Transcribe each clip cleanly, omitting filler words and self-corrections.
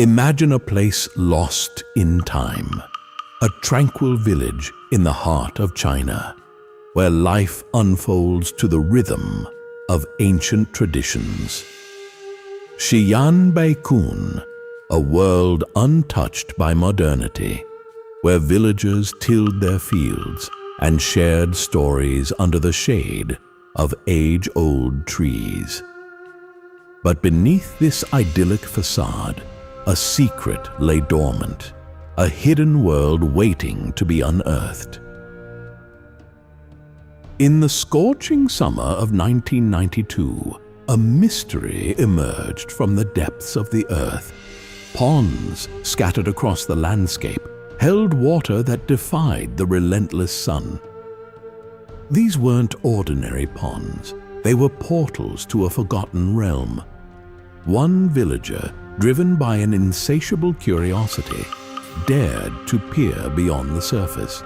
Imagine a place lost in time, a tranquil village in the heart of China, where life unfolds to the rhythm of ancient traditions. Xi'an Baikun, a world untouched by modernity, where villagers tilled their fields and shared stories under the shade of age-old trees. But beneath this idyllic facade, a secret lay dormant, a hidden world waiting to be unearthed. In the scorching summer of 1992, a mystery emerged from the depths of the earth. Ponds scattered across the landscape held water that defied the relentless sun. These weren't ordinary ponds. They were portals to a forgotten realm. One villager, driven by an insatiable curiosity, dared to peer beyond the surface.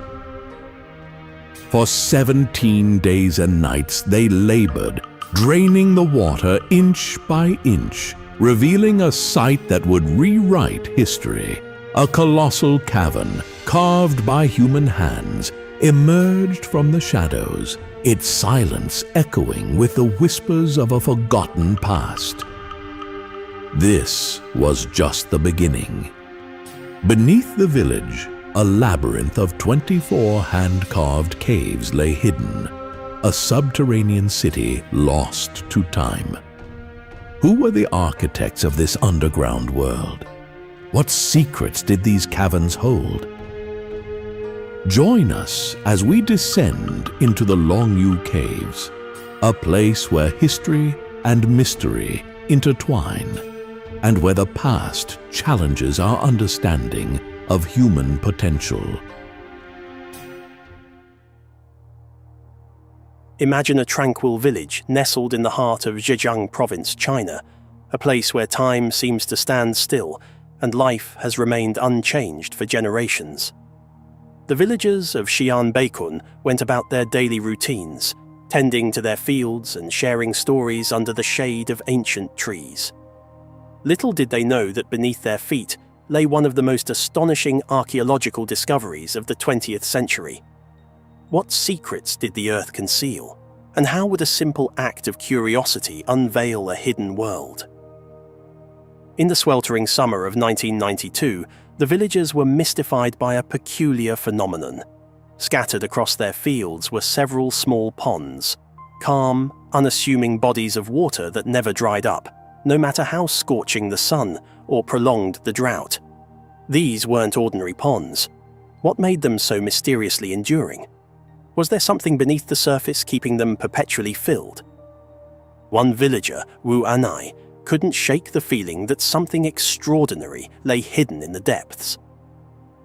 For 17 days and nights they labored, draining the water inch by inch, revealing a sight that would rewrite history. A colossal cavern, carved by human hands, emerged from the shadows, its silence echoing with the whispers of a forgotten past. This was just the beginning. Beneath the village, a labyrinth of 24 hand-carved caves lay hidden, a subterranean city lost to time. Who were the architects of this underground world? What secrets did these caverns hold? Join us as we descend into the Longyou Caves, a place where history and mystery intertwine, and where the past challenges our understanding of human potential. Imagine a tranquil village nestled in the heart of Zhejiang Province, China, a place where time seems to stand still and life has remained unchanged for generations. The villagers of Xi'an Baikun went about their daily routines, tending to their fields and sharing stories under the shade of ancient trees. Little did they know that beneath their feet lay one of the most astonishing archaeological discoveries of the 20th century. What secrets did the earth conceal? And how would a simple act of curiosity unveil a hidden world? In the sweltering summer of 1992, the villagers were mystified by a peculiar phenomenon. Scattered across their fields were several small ponds, calm, unassuming bodies of water that never dried up, no matter how scorching the sun or prolonged the drought. These weren't ordinary ponds. What made them so mysteriously enduring? Was there something beneath the surface keeping them perpetually filled? One villager, Wu Anai, couldn't shake the feeling that something extraordinary lay hidden in the depths.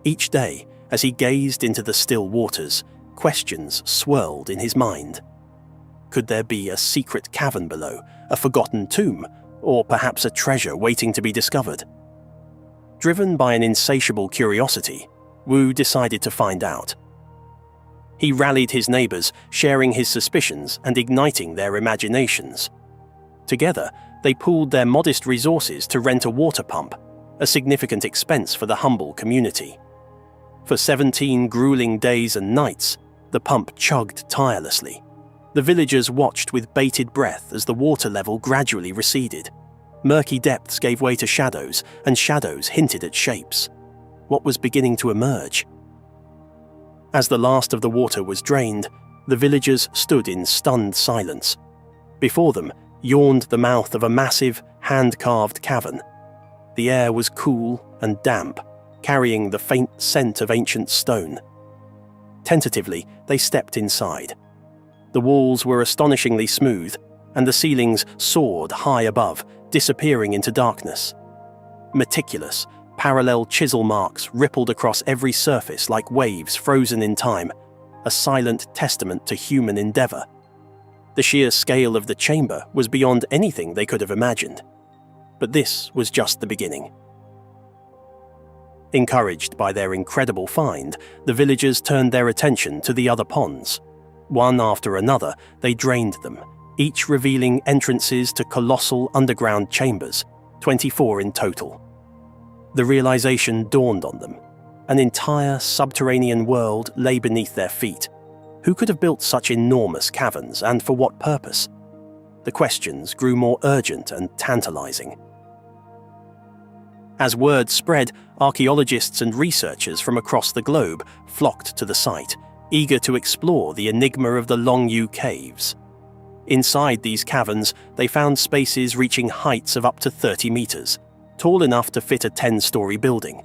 Each day, as he gazed into the still waters, questions swirled in his mind. Could there be a secret cavern below, a forgotten tomb, or perhaps a treasure waiting to be discovered? Driven by an insatiable curiosity, Wu decided to find out. He rallied his neighbors, sharing his suspicions and igniting their imaginations. Together, they pooled their modest resources to rent a water pump, a significant expense for the humble community. For 17 grueling days and nights, the pump chugged tirelessly. The villagers watched with bated breath as the water level gradually receded. Murky depths gave way to shadows, and shadows hinted at shapes. What was beginning to emerge? As the last of the water was drained, the villagers stood in stunned silence. Before them yawned the mouth of a massive, hand-carved cavern. The air was cool and damp, carrying the faint scent of ancient stone. Tentatively, they stepped inside. The walls were astonishingly smooth, and the ceilings soared high above, disappearing into darkness. Meticulous, parallel chisel marks rippled across every surface like waves frozen in time, a silent testament to human endeavor. The sheer scale of the chamber was beyond anything they could have imagined. But this was just the beginning. Encouraged by their incredible find, the villagers turned their attention to the other ponds. One after another, they drained them, each revealing entrances to colossal underground chambers, 24 in total. The realization dawned on them. An entire subterranean world lay beneath their feet. Who could have built such enormous caverns, and for what purpose? The questions grew more urgent and tantalizing. As word spread, archaeologists and researchers from across the globe flocked to the site, eager to explore the enigma of the Longyou Caves. Inside these caverns, they found spaces reaching heights of up to 30 meters, tall enough to fit a 10-story building.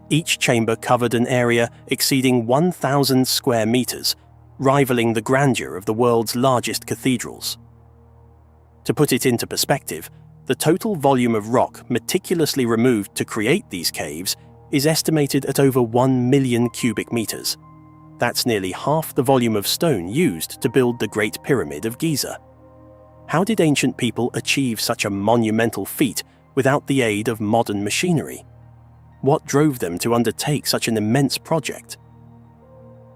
Each chamber covered an area exceeding 1,000 square meters, rivaling the grandeur of the world's largest cathedrals. To put it into perspective, the total volume of rock meticulously removed to create these caves is estimated at over 1 million cubic meters. That's nearly half the volume of stone used to build the Great Pyramid of Giza. How did ancient people achieve such a monumental feat without the aid of modern machinery? What drove them to undertake such an immense project?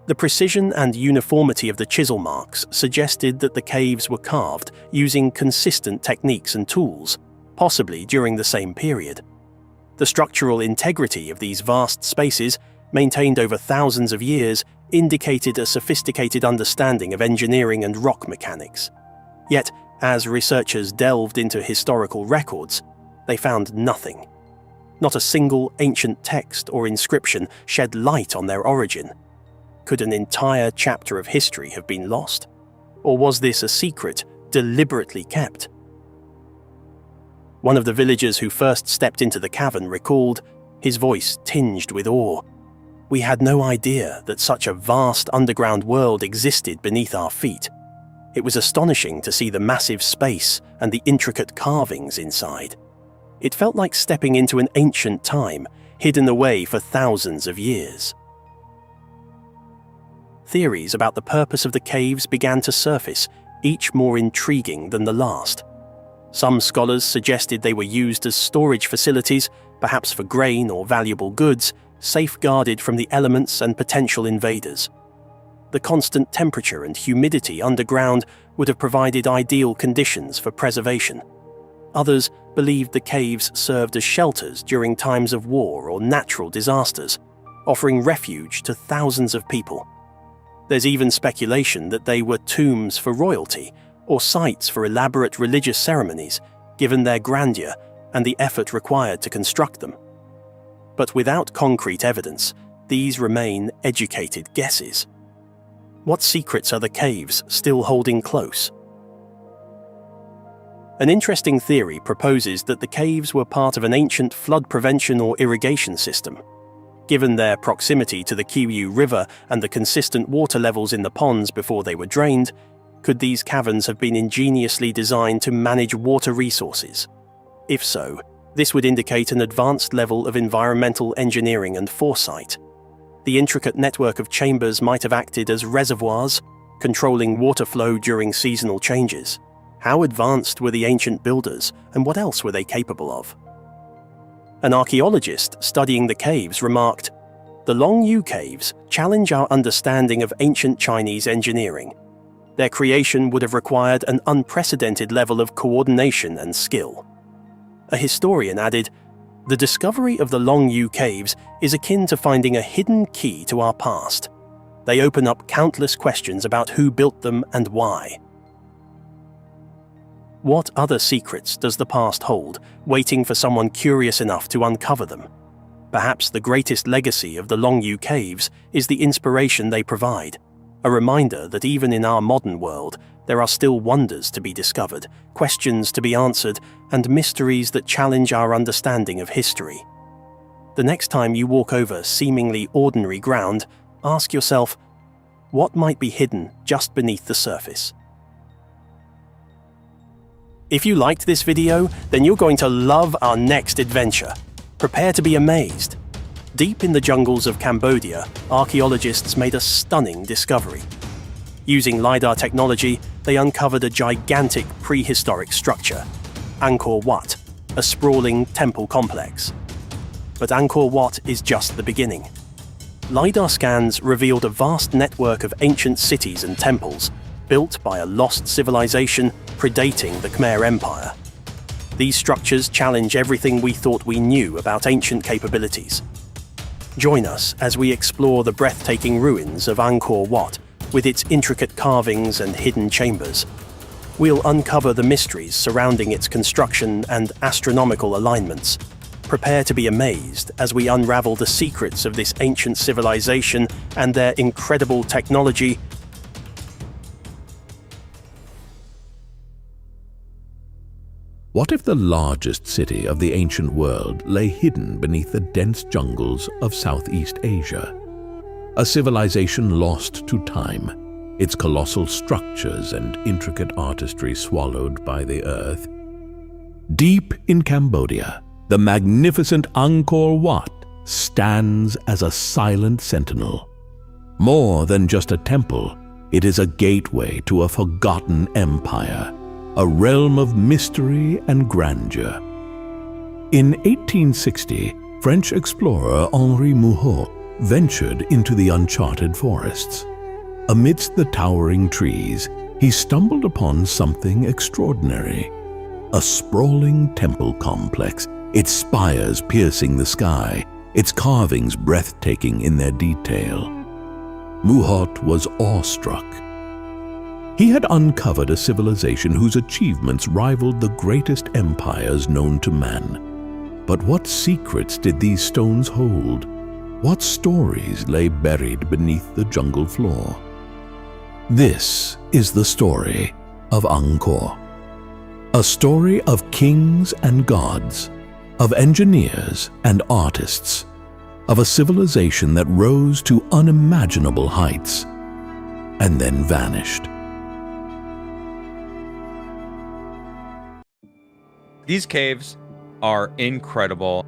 The precision and uniformity of the chisel marks suggested that the caves were carved using consistent techniques and tools, possibly during the same period. The structural integrity of these vast spaces, maintained over thousands of years, indicated a sophisticated understanding of engineering and rock mechanics. Yet, as researchers delved into historical records, they found nothing. Not a single ancient text or inscription shed light on their origin. Could an entire chapter of history have been lost? Or was this a secret deliberately kept? One of the villagers who first stepped into the cavern recalled, his voice tinged with awe. "We had no idea that such a vast underground world existed beneath our feet. It was astonishing to see the massive space and the intricate carvings inside. It felt like stepping into an ancient time, hidden away for thousands of years." Theories about the purpose of the caves began to surface, each more intriguing than the last. Some scholars suggested they were used as storage facilities, perhaps for grain or valuable goods, safeguarded from the elements and potential invaders. The constant temperature and humidity underground would have provided ideal conditions for preservation. Others believed the caves served as shelters during times of war or natural disasters, offering refuge to thousands of people. There's even speculation that they were tombs for royalty or sites for elaborate religious ceremonies, given their grandeur and the effort required to construct them. But without concrete evidence, these remain educated guesses. What secrets are the caves still holding close? An interesting theory proposes that the caves were part of an ancient flood prevention or irrigation system. Given their proximity to the Qiyu River and the consistent water levels in the ponds before they were drained, could these caverns have been ingeniously designed to manage water resources? If so, this would indicate an advanced level of environmental engineering and foresight. The intricate network of chambers might have acted as reservoirs, controlling water flow during seasonal changes. How advanced were the ancient builders, and what else were they capable of? An archaeologist studying the caves remarked, "The Longyou Caves challenge our understanding of ancient Chinese engineering. Their creation would have required an unprecedented level of coordination and skill." A historian added, "The discovery of the Longyou Caves is akin to finding a hidden key to our past. They open up countless questions about who built them and why." What other secrets does the past hold, waiting for someone curious enough to uncover them? Perhaps the greatest legacy of the Longyou Caves is the inspiration they provide, a reminder that even in our modern world, there are still wonders to be discovered, questions to be answered, and mysteries that challenge our understanding of history. The next time you walk over seemingly ordinary ground, ask yourself, what might be hidden just beneath the surface? If you liked this video, then you're going to love our next adventure. Prepare to be amazed. Deep in the jungles of Cambodia, archaeologists made a stunning discovery. Using LiDAR technology, they uncovered a gigantic prehistoric structure, Angkor Wat, a sprawling temple complex. But Angkor Wat is just the beginning. LiDAR scans revealed a vast network of ancient cities and temples, built by a lost civilization predating the Khmer Empire. These structures challenge everything we thought we knew about ancient capabilities. Join us as we explore the breathtaking ruins of Angkor Wat with its intricate carvings and hidden chambers. We'll uncover the mysteries surrounding its construction and astronomical alignments. Prepare to be amazed as we unravel the secrets of this ancient civilization and their incredible technology. What if the largest city of the ancient world lay hidden beneath the dense jungles of Southeast Asia? A civilization lost to time, its colossal structures and intricate artistry swallowed by the earth. Deep in Cambodia, the magnificent Angkor Wat stands as a silent sentinel. More than just a temple, it is a gateway to a forgotten empire, a realm of mystery and grandeur. In 1860, French explorer Henri Mouhot ventured into the uncharted forests. Amidst the towering trees, he stumbled upon something extraordinary. A sprawling temple complex, its spires piercing the sky, its carvings breathtaking in their detail. Mouhot was awestruck. He had uncovered a civilization whose achievements rivaled the greatest empires known to man. But what secrets did these stones hold? What stories lay buried beneath the jungle floor? This is the story of Angkor. A story of kings and gods, of engineers and artists, of a civilization that rose to unimaginable heights and then vanished. These caves are incredible.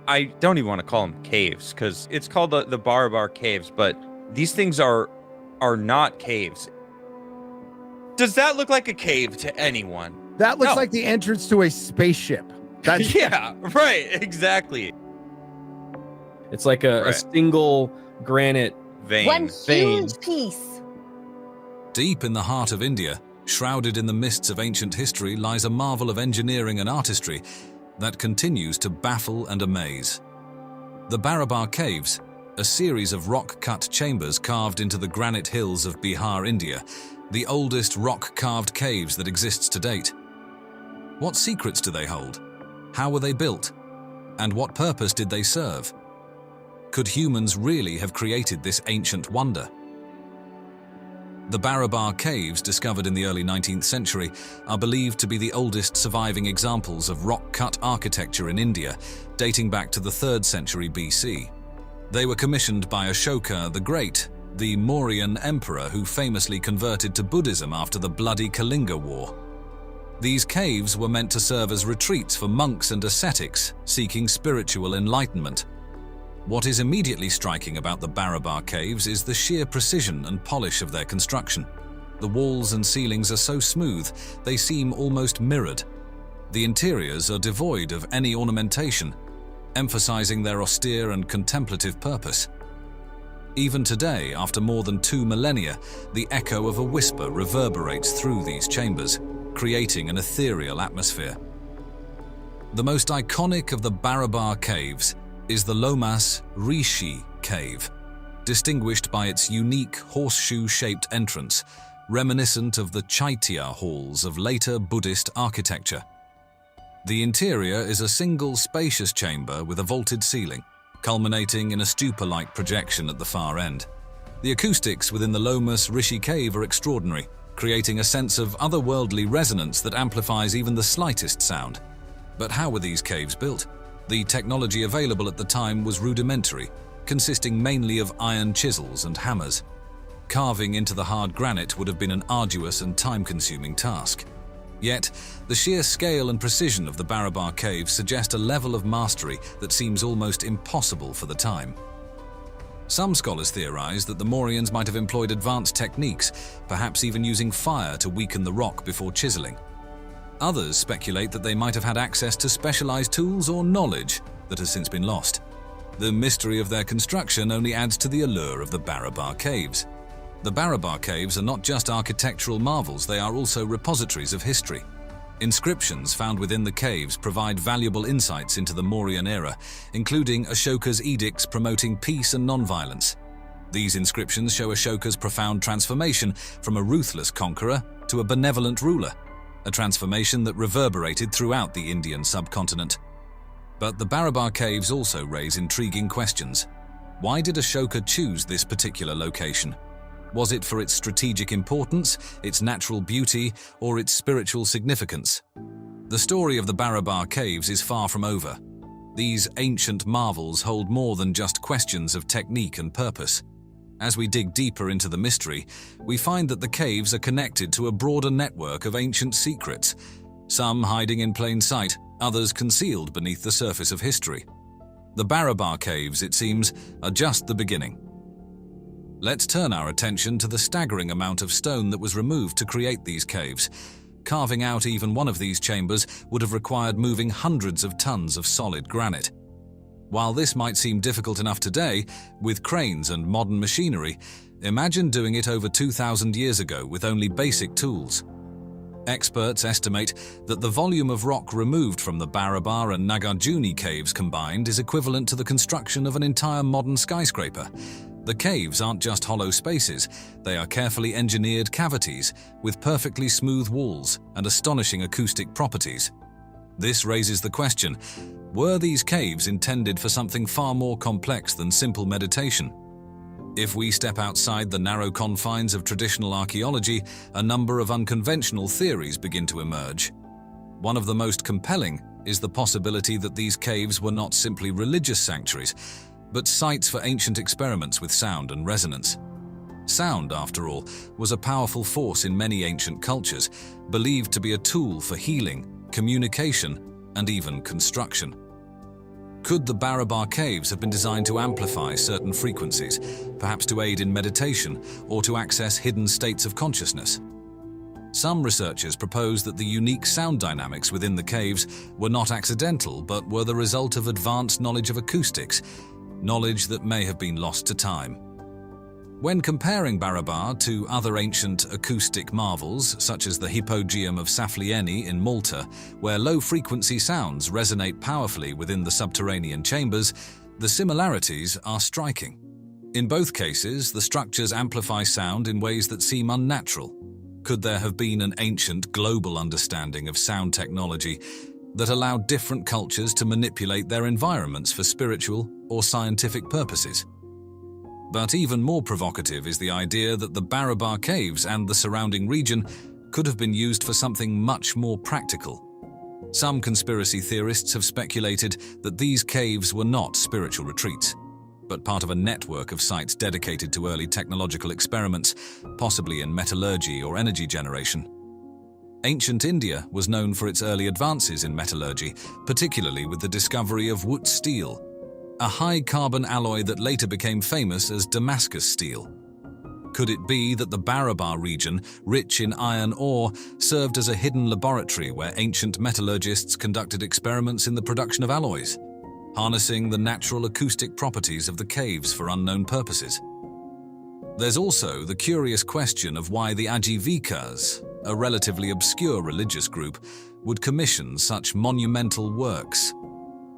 I don't even want to call them caves because it's called the Barabar Caves, but these things are not caves. Does that look like a cave to anyone? That looks like the entrance to a spaceship. That's yeah, right, exactly. It's like a single granite vein. One huge piece. Deep in the heart of India, shrouded in the mists of ancient history, lies a marvel of engineering and artistry that continues to baffle and amaze. The Barabar Caves, a series of rock-cut chambers carved into the granite hills of Bihar, India, the oldest rock-carved caves that exists to date. What secrets do they hold? How were they built? And what purpose did they serve? Could humans really have created this ancient wonder? The Barabar Caves, discovered in the early 19th century, are believed to be the oldest surviving examples of rock-cut architecture in India, dating back to the 3rd century BC. They were commissioned by Ashoka the Great, the Mauryan emperor who famously converted to Buddhism after the bloody Kalinga War. These caves were meant to serve as retreats for monks and ascetics seeking spiritual enlightenment. What is immediately striking about the Barabar Caves is the sheer precision and polish of their construction. The walls and ceilings are so smooth, they seem almost mirrored. The interiors are devoid of any ornamentation, emphasizing their austere and contemplative purpose. Even today, after more than 2 millennia, the echo of a whisper reverberates through these chambers, creating an ethereal atmosphere. The most iconic of the Barabar Caves is the Lomas Rishi Cave, distinguished by its unique horseshoe-shaped entrance, reminiscent of the Chaitya halls of later Buddhist architecture. The interior is a single spacious chamber with a vaulted ceiling, culminating in a stupa-like projection at the far end. The acoustics within the Lomas Rishi Cave are extraordinary, creating a sense of otherworldly resonance that amplifies even the slightest sound. But how were these caves built? The technology available at the time was rudimentary, consisting mainly of iron chisels and hammers. Carving into the hard granite would have been an arduous and time-consuming task. Yet, the sheer scale and precision of the Barabar Caves suggest a level of mastery that seems almost impossible for the time. Some scholars theorize that the Mauryans might have employed advanced techniques, perhaps even using fire to weaken the rock before chiseling. Others speculate that they might have had access to specialized tools or knowledge that has since been lost. The mystery of their construction only adds to the allure of the Barabar Caves. The Barabar Caves are not just architectural marvels, they are also repositories of history. Inscriptions found within the caves provide valuable insights into the Mauryan era, including Ashoka's edicts promoting peace and non-violence. These inscriptions show Ashoka's profound transformation from a ruthless conqueror to a benevolent ruler, a transformation that reverberated throughout the Indian subcontinent. But the Barabar Caves also raise intriguing questions. Why did Ashoka choose this particular location? Was it for its strategic importance, its natural beauty, or its spiritual significance? The story of the Barabar Caves is far from over. These ancient marvels hold more than just questions of technique and purpose. As we dig deeper into the mystery, we find that the caves are connected to a broader network of ancient secrets, some hiding in plain sight, others concealed beneath the surface of history. The Barabar Caves, it seems, are just the beginning. Let's turn our attention to the staggering amount of stone that was removed to create these caves. Carving out even one of these chambers would have required moving hundreds of tons of solid granite. While this might seem difficult enough today, with cranes and modern machinery, imagine doing it over 2,000 years ago with only basic tools. Experts estimate that the volume of rock removed from the Barabar and Nagarjuna caves combined is equivalent to the construction of an entire modern skyscraper. The caves aren't just hollow spaces, they are carefully engineered cavities with perfectly smooth walls and astonishing acoustic properties. This raises the question, were these caves intended for something far more complex than simple meditation? If we step outside the narrow confines of traditional archaeology, a number of unconventional theories begin to emerge. One of the most compelling is the possibility that these caves were not simply religious sanctuaries, but sites for ancient experiments with sound and resonance. Sound, after all, was a powerful force in many ancient cultures, believed to be a tool for healing, communication, and even construction. Could the Barabar Caves have been designed to amplify certain frequencies, perhaps to aid in meditation or to access hidden states of consciousness? Some researchers propose that the unique sound dynamics within the caves were not accidental, but were the result of advanced knowledge of acoustics, knowledge that may have been lost to time. When comparing Barabar to other ancient acoustic marvels, such as the Hypogeum of Saflieni in Malta, where low-frequency sounds resonate powerfully within the subterranean chambers, the similarities are striking. In both cases, the structures amplify sound in ways that seem unnatural. Could there have been an ancient global understanding of sound technology that allowed different cultures to manipulate their environments for spiritual or scientific purposes? But even more provocative is the idea that the Barabar Caves and the surrounding region could have been used for something much more practical. Some conspiracy theorists have speculated that these caves were not spiritual retreats, but part of a network of sites dedicated to early technological experiments, possibly in metallurgy or energy generation. Ancient India was known for its early advances in metallurgy, particularly with the discovery of Wootz steel, a high-carbon alloy that later became famous as Damascus steel. Could it be that the Barabar region, rich in iron ore, served as a hidden laboratory where ancient metallurgists conducted experiments in the production of alloys, harnessing the natural acoustic properties of the caves for unknown purposes? There's also the curious question of why the Ajivikas, a relatively obscure religious group, would commission such monumental works.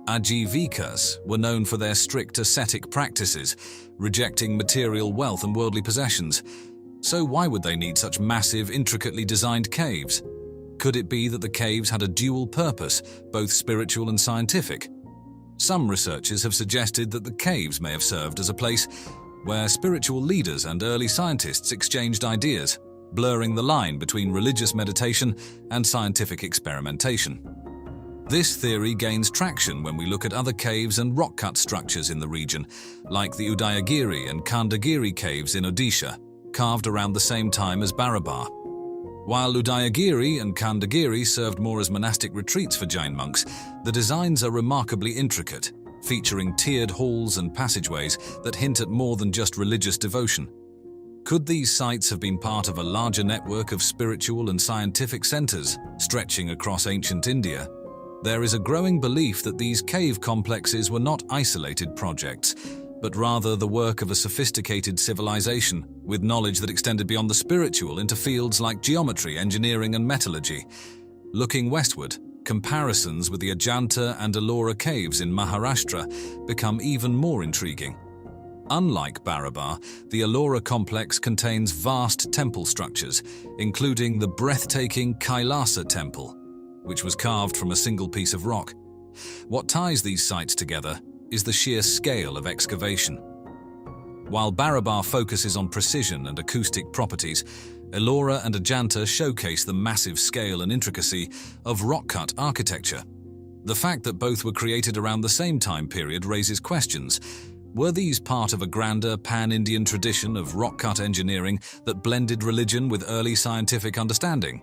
Ajivikas were known for their strict ascetic practices, rejecting material wealth and worldly possessions. So why would they need such massive, intricately designed caves? Could it be that the caves had a dual purpose, both spiritual and scientific? Some researchers have suggested that the caves may have served as a place where spiritual leaders and early scientists exchanged ideas, blurring the line between religious meditation and scientific experimentation. This theory gains traction when we look at other caves and rock-cut structures in the region, like the Udayagiri and Khandagiri caves in Odisha, carved around the same time as Barabar. While Udayagiri and Khandagiri served more as monastic retreats for Jain monks, the designs are remarkably intricate, featuring tiered halls and passageways that hint at more than just religious devotion. Could these sites have been part of a larger network of spiritual and scientific centers stretching across ancient India? There is a growing belief that these cave complexes were not isolated projects, but rather the work of a sophisticated civilization with knowledge that extended beyond the spiritual into fields like geometry, engineering, and metallurgy. Looking westward, comparisons with the Ajanta and Ellora caves in Maharashtra become even more intriguing. Unlike Barabar, the Ellora complex contains vast temple structures, including the breathtaking Kailasa temple, which was carved from a single piece of rock. What ties these sites together is the sheer scale of excavation. While Barabar focuses on precision and acoustic properties, Ellora and Ajanta showcase the massive scale and intricacy of rock-cut architecture. The fact that both were created around the same time period raises questions. Were these part of a grander pan-Indian tradition of rock-cut engineering that blended religion with early scientific understanding?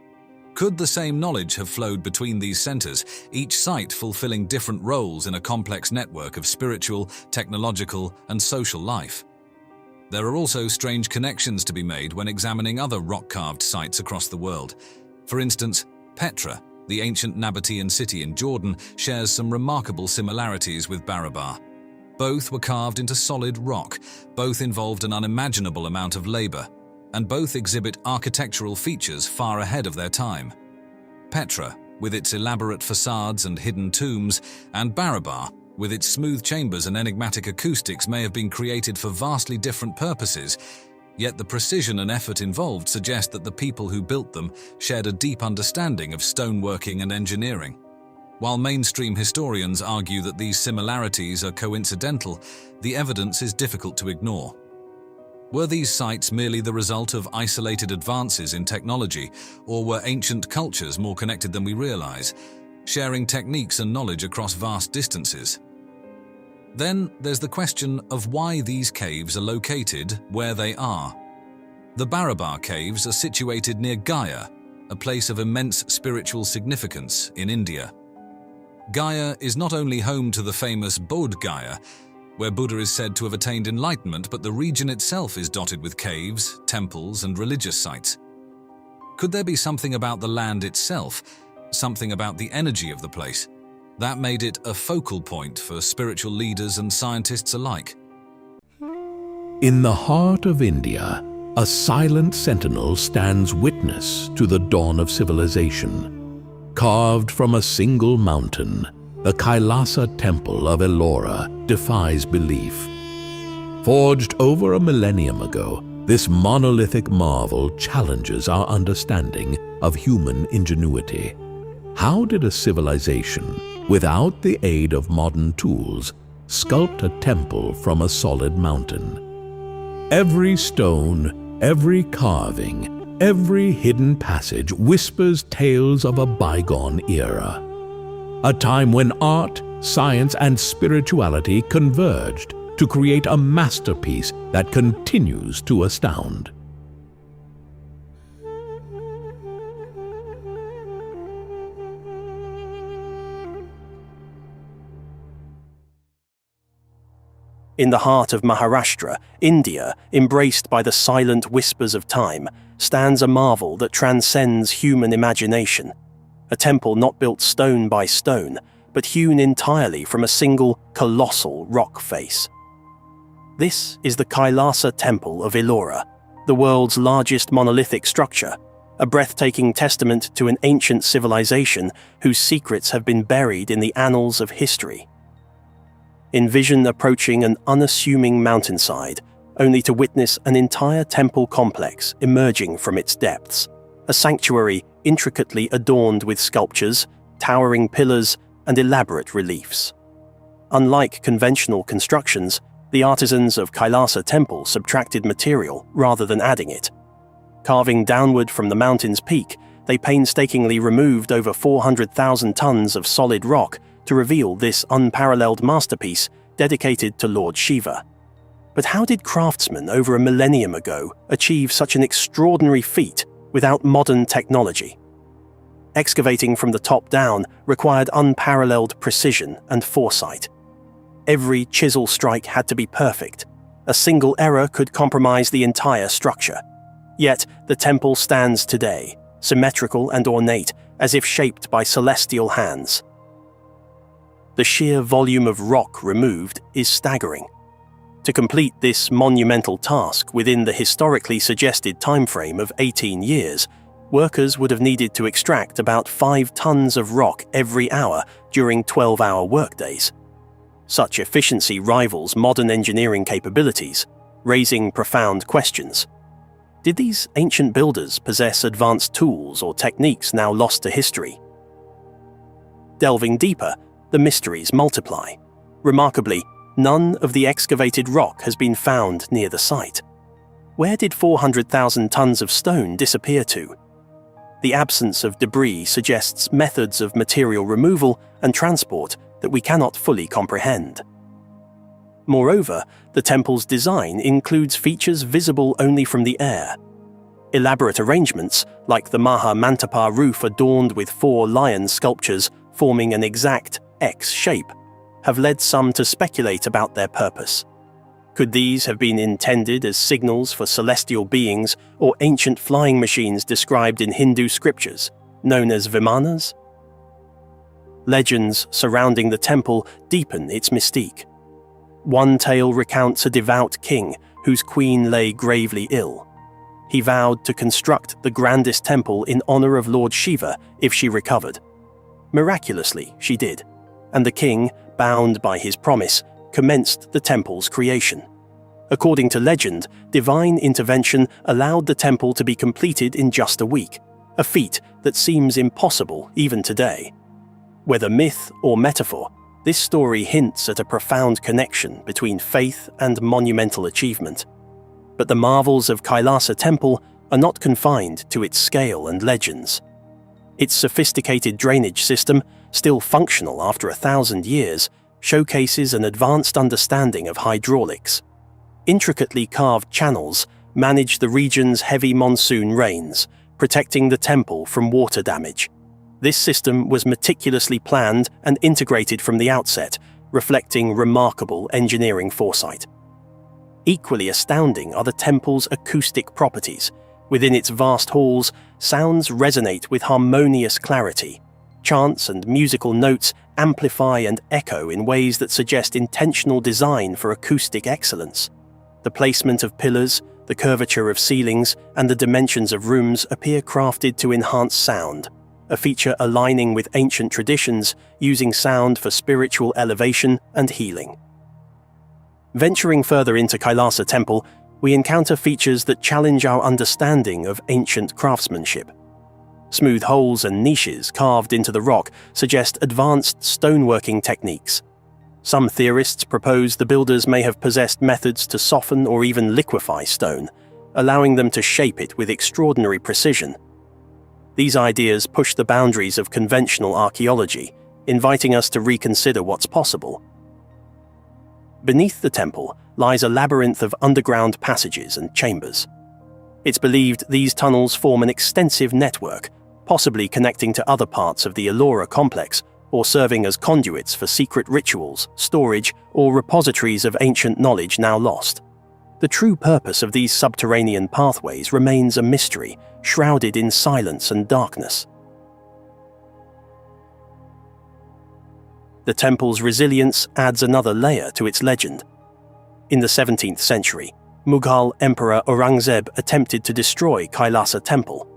Could the same knowledge have flowed between these centers, each site fulfilling different roles in a complex network of spiritual, technological, and social life? There are also strange connections to be made when examining other rock-carved sites across the world. For instance, Petra, the ancient Nabataean city in Jordan, shares some remarkable similarities with Barabar. Both were carved into solid rock, both involved an unimaginable amount of labor, and both exhibit architectural features far ahead of their time. Petra, with its elaborate facades and hidden tombs, and Barabar, with its smooth chambers and enigmatic acoustics, may have been created for vastly different purposes, yet the precision and effort involved suggest that the people who built them shared a deep understanding of stoneworking and engineering. While mainstream historians argue that these similarities are coincidental, the evidence is difficult to ignore. Were these sites merely the result of isolated advances in technology, or were ancient cultures more connected than we realize, sharing techniques and knowledge across vast distances? Then there's the question of why these caves are located where they are. The Barabar caves are situated near Gaya, a place of immense spiritual significance in India. Gaya is not only home to the famous Bodh Gaya, where Buddha is said to have attained enlightenment, but the region itself is dotted with caves, temples, and religious sites. Could there be something about the land itself, something about the energy of the place, that made it a focal point for spiritual leaders and scientists alike? In the heart of India, a silent sentinel stands witness to the dawn of civilization. Carved from a single mountain, the Kailasa temple of Ellora defies belief. Forged over a millennium ago, this monolithic marvel challenges our understanding of human ingenuity. How did a civilization, without the aid of modern tools, sculpt a temple from a solid mountain? Every stone, every carving, every hidden passage whispers tales of a bygone era. A time when art, science, and spirituality converged to create a masterpiece that continues to astound. In the heart of Maharashtra, India, embraced by the silent whispers of time, stands a marvel that transcends human imagination. A temple not built stone by stone, but hewn entirely from a single colossal rock face. This is the Kailasa Temple of Ellora, the world's largest monolithic structure, a breathtaking testament to an ancient civilization whose secrets have been buried in the annals of history. Envision approaching an unassuming mountainside, only to witness an entire temple complex emerging from its depths, a sanctuary intricately adorned with sculptures, towering pillars, and elaborate reliefs. Unlike conventional constructions, the artisans of Kailasa Temple subtracted material rather than adding it. Carving downward from the mountain's peak, they painstakingly removed over 400,000 tons of solid rock to reveal this unparalleled masterpiece dedicated to Lord Shiva. But how did craftsmen over a millennium ago achieve such an extraordinary feat without modern technology? Excavating from the top down required unparalleled precision and foresight. Every chisel strike had to be perfect. A single error could compromise the entire structure. Yet the temple stands today, symmetrical and ornate, as if shaped by celestial hands. The sheer volume of rock removed is staggering. To complete this monumental task within the historically suggested timeframe of 18 years, workers would have needed to extract about 5 tons of rock every hour during 12-hour workdays. Such efficiency rivals modern engineering capabilities, raising profound questions. Did these ancient builders possess advanced tools or techniques now lost to history? Delving deeper, the mysteries multiply. Remarkably, none of the excavated rock has been found near the site. Where did 400,000 tons of stone disappear to? The absence of debris suggests methods of material removal and transport that we cannot fully comprehend. Moreover, the temple's design includes features visible only from the air. Elaborate arrangements, like the Maha Mantapa roof adorned with 4 lion sculptures forming an exact X shape, have led some to speculate about their purpose. Could these have been intended as signals for celestial beings or ancient flying machines described in Hindu scriptures, known as Vimanas? Legends surrounding the temple deepen its mystique. One tale recounts a devout king whose queen lay gravely ill. He vowed to construct the grandest temple in honor of Lord Shiva if she recovered. Miraculously, she did, and the king, bound by his promise, commenced the temple's creation. According to legend, divine intervention allowed the temple to be completed in just a week, a feat that seems impossible even today. Whether myth or metaphor, this story hints at a profound connection between faith and monumental achievement. But the marvels of Kailasa Temple are not confined to its scale and legends. Its sophisticated drainage system, still functional after 1,000 years, showcases an advanced understanding of hydraulics. Intricately carved channels manage the region's heavy monsoon rains, protecting the temple from water damage. This system was meticulously planned and integrated from the outset, reflecting remarkable engineering foresight. Equally astounding are the temple's acoustic properties. Within its vast halls, sounds resonate with harmonious clarity. Chants and musical notes amplify and echo in ways that suggest intentional design for acoustic excellence. The placement of pillars, the curvature of ceilings, and the dimensions of rooms appear crafted to enhance sound, a feature aligning with ancient traditions, using sound for spiritual elevation and healing. Venturing further into Kailasa Temple, we encounter features that challenge our understanding of ancient craftsmanship. Smooth holes and niches carved into the rock suggest advanced stoneworking techniques. Some theorists propose the builders may have possessed methods to soften or even liquefy stone, allowing them to shape it with extraordinary precision. These ideas push the boundaries of conventional archaeology, inviting us to reconsider what's possible. Beneath the temple lies a labyrinth of underground passages and chambers. It's believed these tunnels form an extensive network, possibly connecting to other parts of the Ellora complex or serving as conduits for secret rituals, storage, or repositories of ancient knowledge now lost. The true purpose of these subterranean pathways remains a mystery, shrouded in silence and darkness. The temple's resilience adds another layer to its legend. In the 17th century, Mughal Emperor Aurangzeb attempted to destroy Kailasa Temple.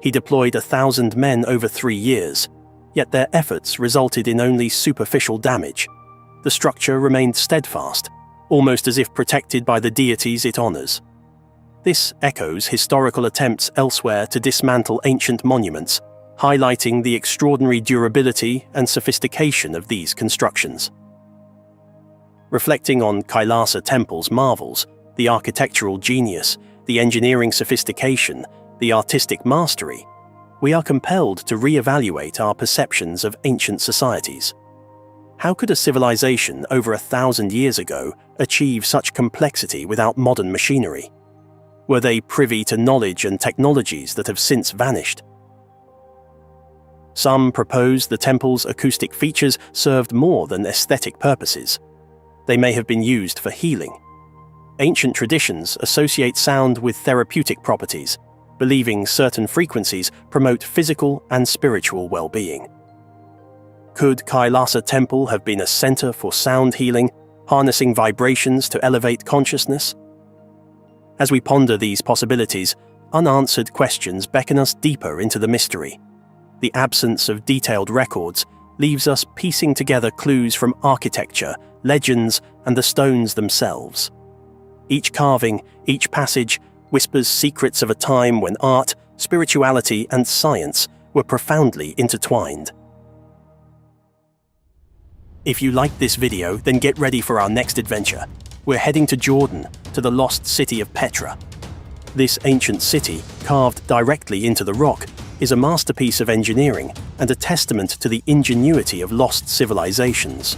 He deployed 1,000 men over 3 years, yet their efforts resulted in only superficial damage. The structure remained steadfast, almost as if protected by the deities it honors. This echoes historical attempts elsewhere to dismantle ancient monuments, highlighting the extraordinary durability and sophistication of these constructions. Reflecting on Kailasa Temple's marvels, the architectural genius, the engineering sophistication, the artistic mastery, we are compelled to re-evaluate our perceptions of ancient societies. How could a civilization over 1,000 years ago achieve such complexity without modern machinery? Were they privy to knowledge and technologies that have since vanished? Some propose the temple's acoustic features served more than aesthetic purposes. They may have been used for healing. Ancient traditions associate sound with therapeutic properties, believing certain frequencies promote physical and spiritual well-being. Could Kailasa Temple have been a center for sound healing, harnessing vibrations to elevate consciousness? As we ponder these possibilities, unanswered questions beckon us deeper into the mystery. The absence of detailed records leaves us piecing together clues from architecture, legends, and the stones themselves. Each carving, each passage, whispers secrets of a time when art, spirituality, and science were profoundly intertwined. If you liked this video, then get ready for our next adventure. We're heading to Jordan, to the lost city of Petra. This ancient city, carved directly into the rock, is a masterpiece of engineering and a testament to the ingenuity of lost civilizations.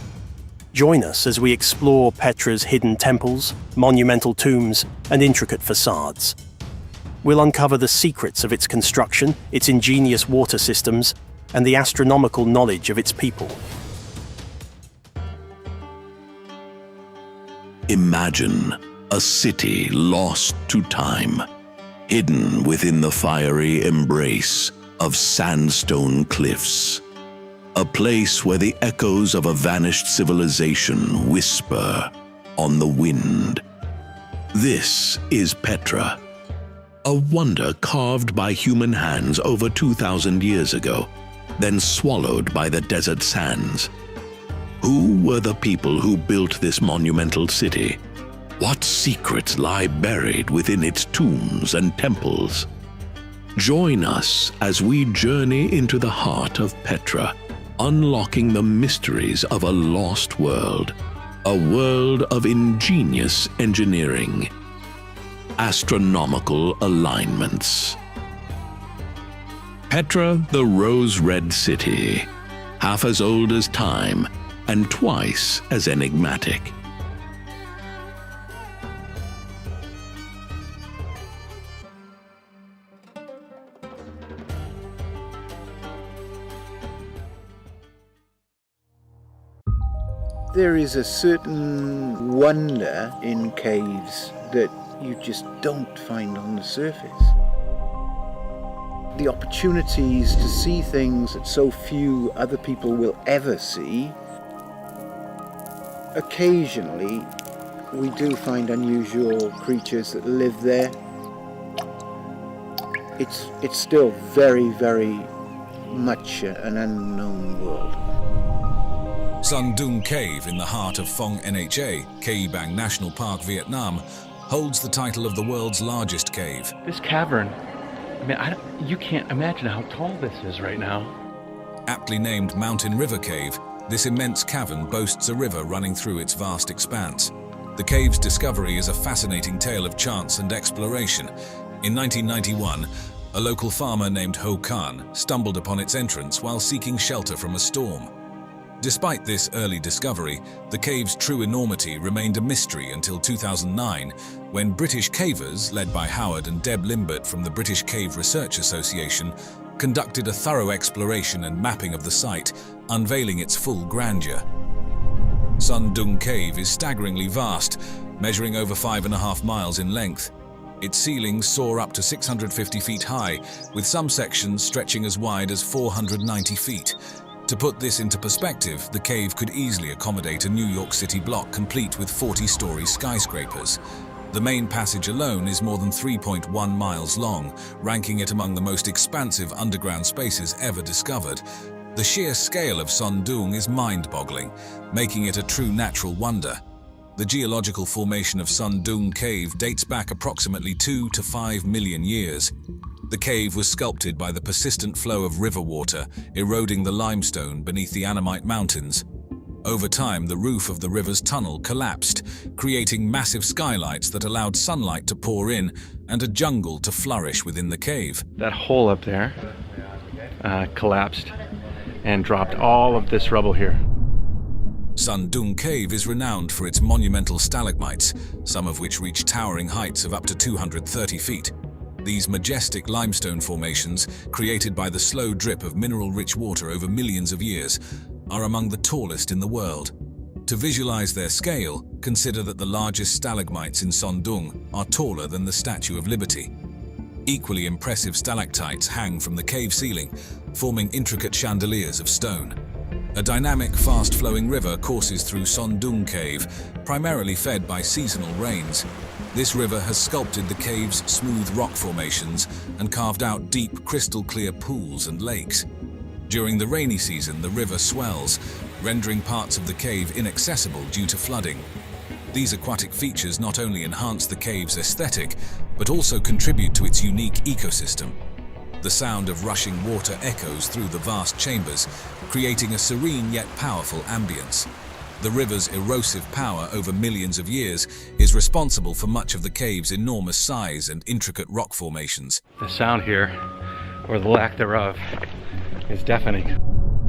Join us as we explore Petra's hidden temples, monumental tombs, and intricate facades. We'll uncover the secrets of its construction, its ingenious water systems, and the astronomical knowledge of its people. Imagine a city lost to time, hidden within the fiery embrace of sandstone cliffs. A place where the echoes of a vanished civilization whisper on the wind. This is Petra, a wonder carved by human hands over 2,000 years ago, then swallowed by the desert sands. Who were the people who built this monumental city? What secrets lie buried within its tombs and temples? Join us as we journey into the heart of Petra, unlocking the mysteries of a lost world, a world of ingenious engineering, astronomical alignments. Petra, the rose-red city, half as old as time and twice as enigmatic. There is a certain wonder in caves that you just don't find on the surface. The opportunities to see things that so few other people will ever see. Occasionally, we do find unusual creatures that live there. It's still very, very much an unknown world. Zhejiang Cave in the heart of Phong Nha, Kaibang National Park, Vietnam, holds the title of the world's largest cave. This cavern, I mean, you can't imagine how tall this is right now. Aptly named Mountain River Cave, this immense cavern boasts a river running through its vast expanse. The cave's discovery is a fascinating tale of chance and exploration. In 1991, a local farmer named Ho Khan stumbled upon its entrance while seeking shelter from a storm. Despite this early discovery, the cave's true enormity remained a mystery until 2009, when British cavers, led by Howard and Deb Limbert from the British Cave Research Association, conducted a thorough exploration and mapping of the site, unveiling its full grandeur. Zhejiang Cave is staggeringly vast, measuring over 5.5 miles in length. Its ceilings soar up to 650 feet high, with some sections stretching as wide as 490 feet. To put this into perspective, the cave could easily accommodate a New York City block complete with 40-story skyscrapers. The main passage alone is more than 3.1 miles long, ranking it among the most expansive underground spaces ever discovered. The sheer scale of Zhejiang is mind-boggling, making it a true natural wonder. The geological formation of Zhejiang Cave dates back approximately 2 to 5 million years. The cave was sculpted by the persistent flow of river water, eroding the limestone beneath the Annamite Mountains. Over time, the roof of the river's tunnel collapsed, creating massive skylights that allowed sunlight to pour in and a jungle to flourish within the cave. That hole up there collapsed and dropped all of this rubble here. Zhejiang Cave is renowned for its monumental stalagmites, some of which reach towering heights of up to 230 feet. These majestic limestone formations, created by the slow drip of mineral-rich water over millions of years, are among the tallest in the world. To visualize their scale, consider that the largest stalagmites in Zhejiang are taller than the Statue of Liberty. Equally impressive stalactites hang from the cave ceiling, forming intricate chandeliers of stone. A dynamic, fast-flowing river courses through Zhejiang Cave, primarily fed by seasonal rains. This river has sculpted the cave's smooth rock formations and carved out deep, crystal-clear pools and lakes. During the rainy season, the river swells, rendering parts of the cave inaccessible due to flooding. These aquatic features not only enhance the cave's aesthetic, but also contribute to its unique ecosystem. The sound of rushing water echoes through the vast chambers, creating a serene yet powerful ambience. The river's erosive power over millions of years is responsible for much of the cave's enormous size and intricate rock formations. The sound here, or the lack thereof, is deafening.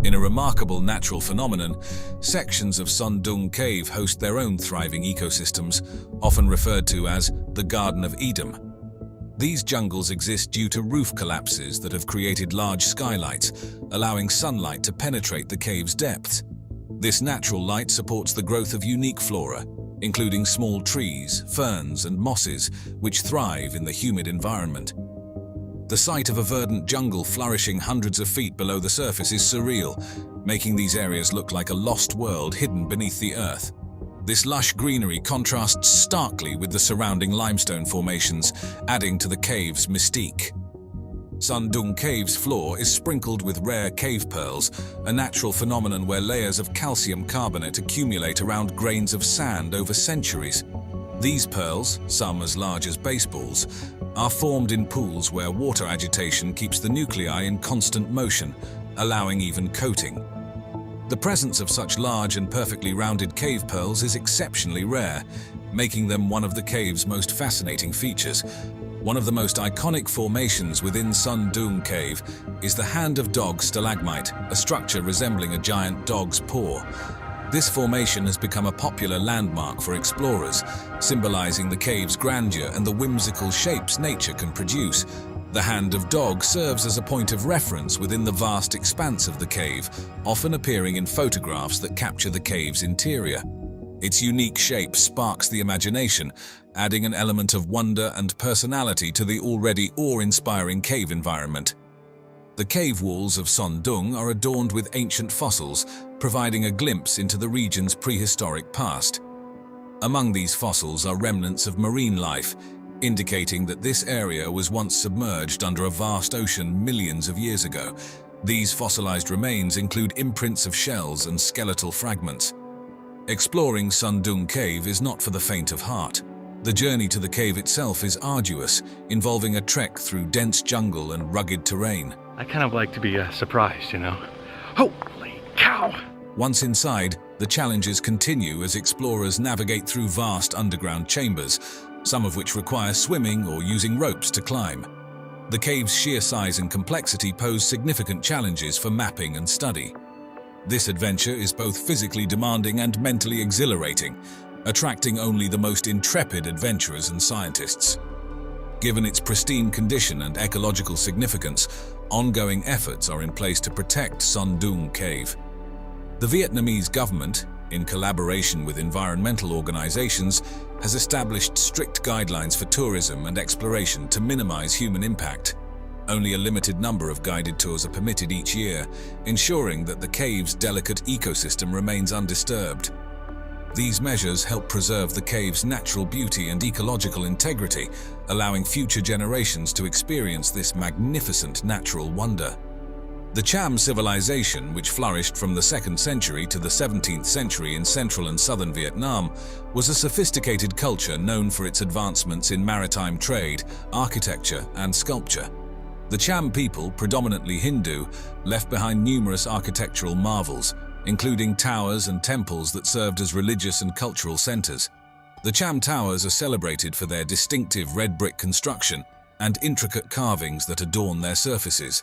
In a remarkable natural phenomenon, sections of Doong Cave host their own thriving ecosystems, often referred to as the Garden of Eden. These jungles exist due to roof collapses that have created large skylights, allowing sunlight to penetrate the cave's depths. This natural light supports the growth of unique flora, including small trees, ferns, and mosses, which thrive in the humid environment. The sight of a verdant jungle flourishing hundreds of feet below the surface is surreal, making these areas look like a lost world hidden beneath the earth. This lush greenery contrasts starkly with the surrounding limestone formations, adding to the cave's mystique. Doong Cave's floor is sprinkled with rare cave pearls, a natural phenomenon where layers of calcium carbonate accumulate around grains of sand over centuries. These pearls, some as large as baseballs, are formed in pools where water agitation keeps the nuclei in constant motion, allowing even coating. The presence of such large and perfectly rounded cave pearls is exceptionally rare, making them one of the cave's most fascinating features. One of the most iconic formations within Doong Cave is the Hand of Dog stalagmite, a structure resembling a giant dog's paw. This formation has become a popular landmark for explorers, symbolizing the cave's grandeur and the whimsical shapes nature can produce. The Hand of Dog serves as a point of reference within the vast expanse of the cave, often appearing in photographs that capture the cave's interior. Its unique shape sparks the imagination, adding an element of wonder and personality to the already awe-inspiring cave environment. The cave walls of Doong are adorned with ancient fossils, providing a glimpse into the region's prehistoric past. Among these fossils are remnants of marine life, indicating that this area was once submerged under a vast ocean millions of years ago. These fossilized remains include imprints of shells and skeletal fragments. Exploring Doong Cave is not for the faint of heart. The journey to the cave itself is arduous, involving a trek through dense jungle and rugged terrain. I kind of like to be surprised, you know. Holy cow! Once inside, the challenges continue as explorers navigate through vast underground chambers, some of which require swimming or using ropes to climb. The cave's sheer size and complexity pose significant challenges for mapping and study. This adventure is both physically demanding and mentally exhilarating, attracting only the most intrepid adventurers and scientists. Given its pristine condition and ecological significance, ongoing efforts are in place to protect Doong Cave. The Vietnamese government, in collaboration with environmental organizations, has established strict guidelines for tourism and exploration to minimize human impact. Only a limited number of guided tours are permitted each year, ensuring that the cave's delicate ecosystem remains undisturbed. These measures help preserve the cave's natural beauty and ecological integrity, allowing future generations to experience this magnificent natural wonder. The Cham civilization, which flourished from the 2nd century to the 17th century in central and southern Vietnam, was a sophisticated culture known for its advancements in maritime trade, architecture, and sculpture. The Cham people, predominantly Hindu, left behind numerous architectural marvels, including towers and temples that served as religious and cultural centers. The Cham towers are celebrated for their distinctive red brick construction and intricate carvings that adorn their surfaces.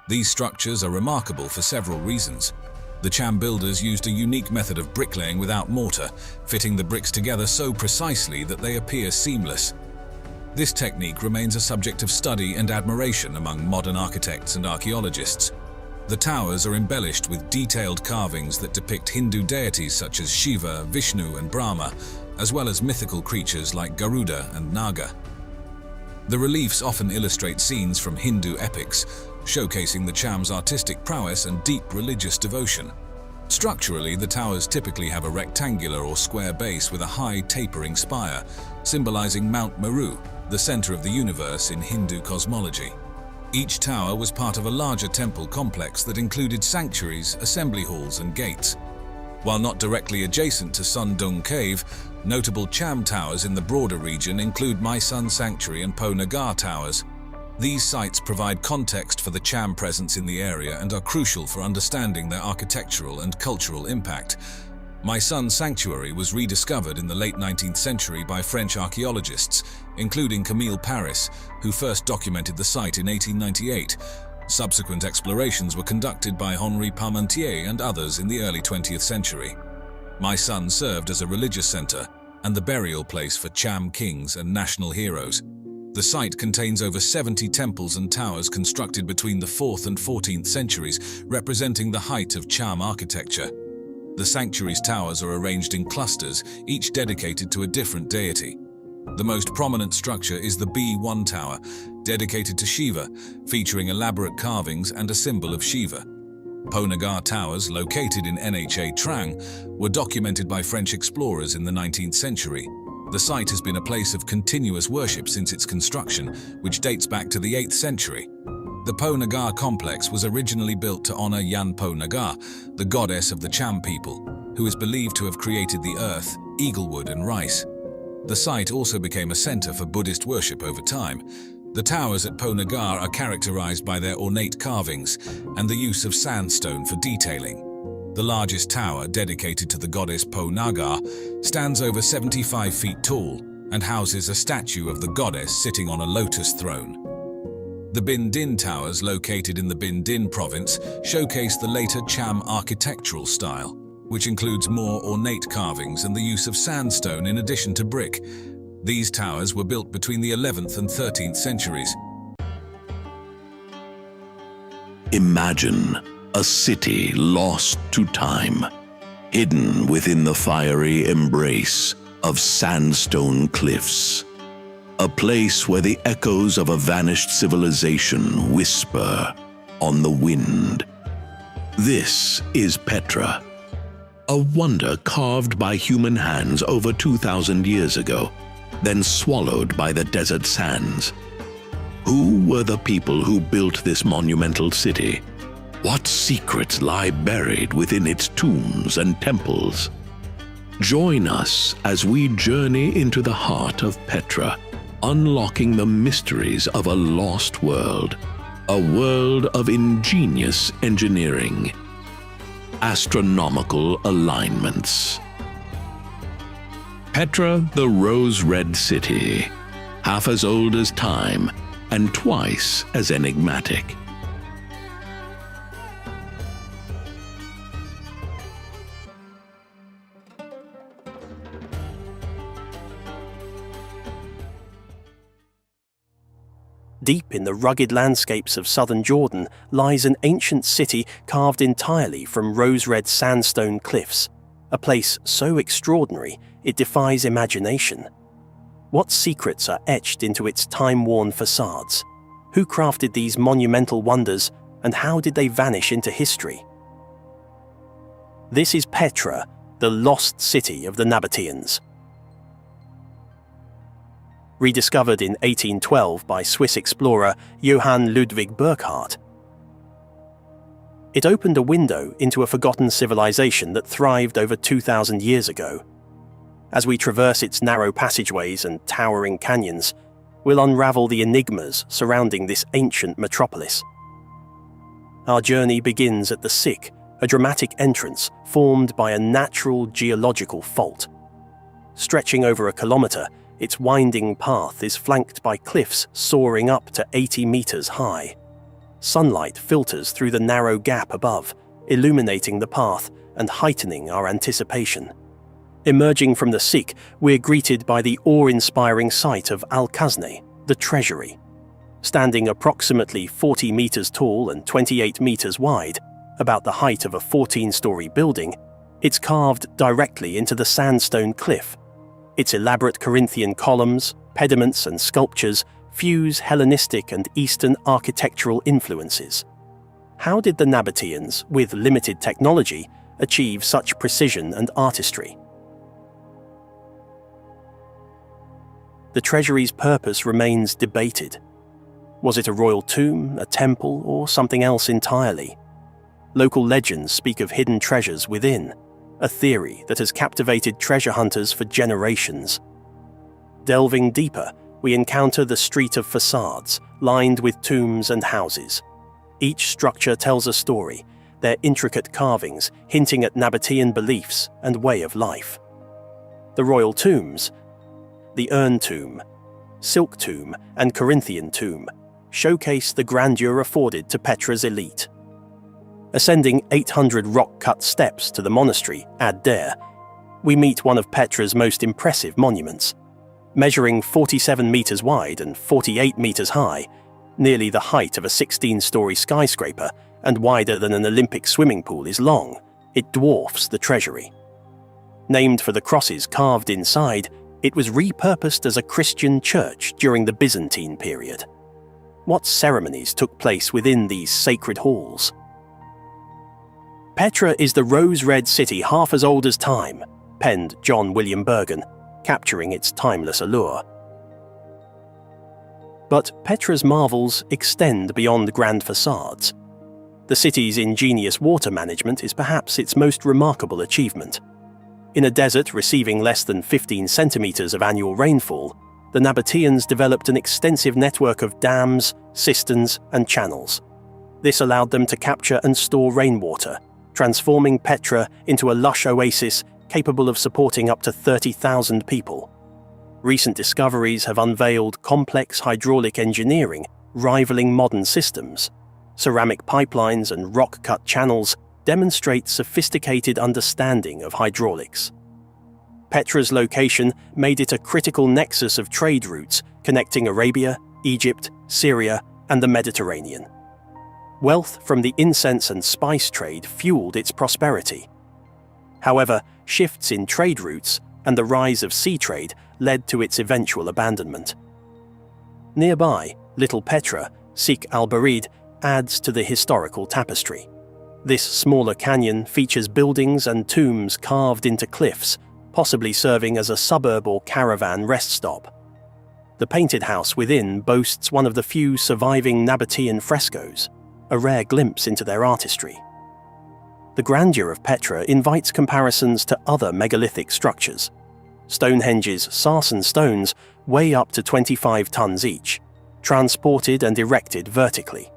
These structures are remarkable for several reasons. The Cham builders used a unique method of bricklaying without mortar, fitting the bricks together so precisely that they appear seamless. This technique remains a subject of study and admiration among modern architects and archaeologists. The towers are embellished with detailed carvings that depict Hindu deities such as Shiva, Vishnu, and Brahma, as well as mythical creatures like Garuda and Naga. The reliefs often illustrate scenes from Hindu epics, showcasing the Cham's artistic prowess and deep religious devotion. Structurally, the towers typically have a rectangular or square base with a high tapering spire, symbolizing Mount Meru, the center of the universe in Hindu cosmology. Each tower was part of a larger temple complex that included sanctuaries, assembly halls, and gates. While not directly adjacent to Longyou Cave, notable Cham towers in the broader region include My Sun Sanctuary and Po Nagar towers. These sites provide context for the Cham presence in the area and are crucial for understanding their architectural and cultural impact. My Sun Sanctuary was rediscovered in the late 19th century by French archaeologists, including Camille Paris, who first documented the site in 1898. Subsequent explorations were conducted by Henri Parmentier and others in the early 20th century. My Sun served as a religious center and the burial place for Cham kings and national heroes. The site contains over 70 temples and towers constructed between the 4th and 14th centuries, representing the height of Cham architecture. The sanctuary's towers are arranged in clusters, each dedicated to a different deity. The most prominent structure is the B1 Tower, dedicated to Shiva, featuring elaborate carvings and a symbol of Shiva. Po Nagar Towers, located in Nha Trang, were documented by French explorers in the 19th century. The site has been a place of continuous worship since its construction, which dates back to the 8th century. The Po Nagar complex was originally built to honor Yan Po Nagar, the goddess of the Cham people, who is believed to have created the earth, eaglewood, and rice. The site also became a center for Buddhist worship over time. The towers at Po Nagar are characterized by their ornate carvings and the use of sandstone for detailing. The largest tower, dedicated to the goddess Po Nagar, stands over 75 feet tall and houses a statue of the goddess sitting on a lotus throne. The Bin Din Towers, located in the Bin Din Province, showcase the later Cham architectural style, which includes more ornate carvings and the use of sandstone in addition to brick. These towers were built between the 11th and 13th centuries. Imagine a city lost to time, hidden within the fiery embrace of sandstone cliffs. A place where the echoes of a vanished civilization whisper on the wind. This is Petra, a wonder carved by human hands over 2,000 years ago, then swallowed by the desert sands. Who were the people who built this monumental city? What secrets lie buried within its tombs and temples? Join us as we journey into the heart of Petra, unlocking the mysteries of a lost world, a world of ingenious engineering, astronomical alignments. Petra, the rose-red city, half as old as time and twice as enigmatic. Deep in the rugged landscapes of southern Jordan lies an ancient city carved entirely from rose-red sandstone cliffs, a place so extraordinary it defies imagination. What secrets are etched into its time-worn facades? Who crafted these monumental wonders, and how did they vanish into history? This is Petra, the lost city of the Nabataeans. Rediscovered in 1812 by Swiss explorer Johann Ludwig Burckhardt. It opened a window into a forgotten civilization that thrived over 2,000 years ago. As we traverse its narrow passageways and towering canyons, we'll unravel the enigmas surrounding this ancient metropolis. Our journey begins at the Sik, a dramatic entrance formed by a natural geological fault. Stretching over a kilometre, its winding path is flanked by cliffs soaring up to 80 meters high. Sunlight filters through the narrow gap above, illuminating the path and heightening our anticipation. Emerging from the Sik, we're greeted by the awe-inspiring sight of Al-Khazneh, the treasury. Standing approximately 40 meters tall and 28 meters wide, about the height of a 14-story building, it's carved directly into the sandstone cliff. Its elaborate Corinthian columns, pediments, and sculptures fuse Hellenistic and Eastern architectural influences. How did the Nabataeans, with limited technology, achieve such precision and artistry? The treasury's purpose remains debated. Was it a royal tomb, a temple, or something else entirely? Local legends speak of hidden treasures within, a theory that has captivated treasure hunters for generations. Delving deeper, we encounter the street of facades, lined with tombs and houses. Each structure tells a story, their intricate carvings hinting at Nabataean beliefs and way of life. The royal tombs, the urn tomb, silk tomb, and Corinthian tomb, showcase the grandeur afforded to Petra's elite. Ascending 800 rock-cut steps to the monastery, Ad-Der, we meet one of Petra's most impressive monuments. Measuring 47 meters wide and 48 meters high, nearly the height of a 16-story skyscraper and wider than an Olympic swimming pool is long, it dwarfs the treasury. Named for the crosses carved inside, it was repurposed as a Christian church during the Byzantine period. What ceremonies took place within these sacred halls? Petra is the rose-red city half as old as time, penned John William Bergen, capturing its timeless allure. But Petra's marvels extend beyond grand facades. The city's ingenious water management is perhaps its most remarkable achievement. In a desert receiving less than 15 centimeters of annual rainfall, the Nabataeans developed an extensive network of dams, cisterns, and channels. This allowed them to capture and store rainwater, transforming Petra into a lush oasis capable of supporting up to 30,000 people. Recent discoveries have unveiled complex hydraulic engineering rivaling modern systems. Ceramic pipelines and rock-cut channels demonstrate sophisticated understanding of hydraulics. Petra's location made it a critical nexus of trade routes connecting Arabia, Egypt, Syria, and the Mediterranean. Wealth from the incense and spice trade fueled its prosperity. However, shifts in trade routes and the rise of sea trade led to its eventual abandonment. Nearby, Little Petra, Sikh al-Barid, adds to the historical tapestry. This smaller canyon features buildings and tombs carved into cliffs, possibly serving as a suburb or caravan rest stop. The painted house within boasts one of the few surviving Nabataean frescoes, a rare glimpse into their artistry. The grandeur of Petra invites comparisons to other megalithic structures. Stonehenge's sarsen stones weigh up to 25 tons each, transported and erected vertically.